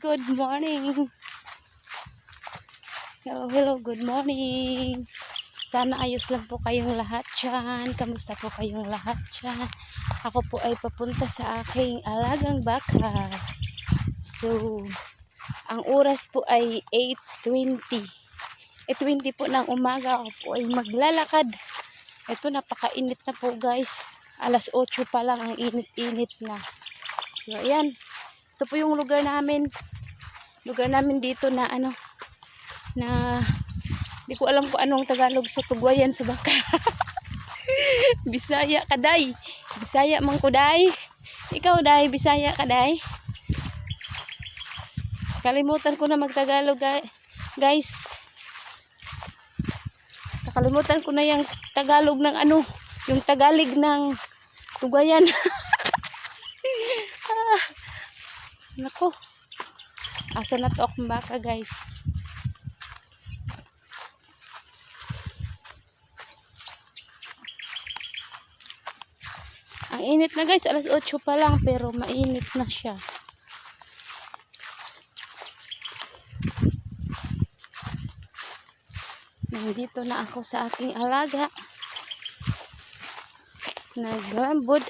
good morning. Hello, good morning. Sana ayos lang po kayong lahat dyan. Kamusta po kayong lahat dyan? Ako po ay papunta sa aking alagang baka. So, ang oras po ay 8:20. 8:20 po ng umaga. Ako po ay maglalakad. Ito, napakainit na po guys. Alas 8 pa lang, ang init-init na. So, ayan. Ito po yung lugar namin. Lugar namin dito na na hindi ko alam kung anong Tagalog sa tugwayan sa baka. Bisaya ka, day. Bisaya man ko, day. Ikaw, day. Bisaya ka, day. Kalimutan ko na magtagalog, guys. Nakalimutan ko na yung Tagalog ng yung Tagalog ng tugwayan. Nako. Asa na to akong baka, guys. Ang init na, guys. Alas 8 pa lang pero mainit na siya. Nandito na ako sa aking alaga. Naglambod.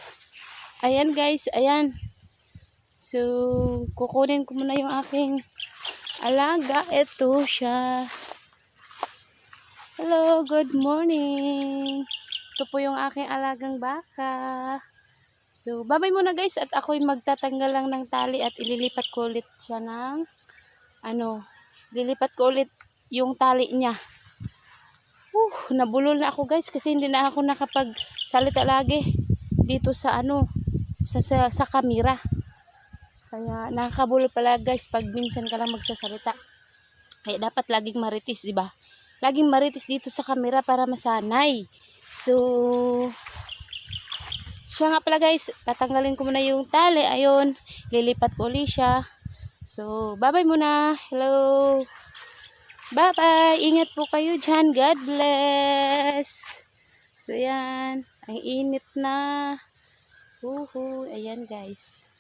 Ayan, guys. Ayan. So, kukunin ko muna yung aking alaga. Ito siya. Hello, good morning. Ito po yung aking alagang baka. So, babay muna guys at ako'y magtatanggal lang ng tali at ililipat ko ulit siya ng lilipat ko ulit yung tali niya. Nabulol na ako guys kasi hindi na ako nakapagsalita lagi dito sa sa kamera. Kaya nakakabulol pala guys pag minsan ka lang magsasalita. Kaya dapat laging maritis, di ba? Laging maritis dito sa kamera para masanay. So, siya nga pala guys, tatanggalin ko muna yung tali. Ayun, lilipat ko ulit siya. So, bye-bye muna. Hello. Bye-bye. Ingat po kayo dyan. God bless. So, yan. Ang init na. Ayan guys.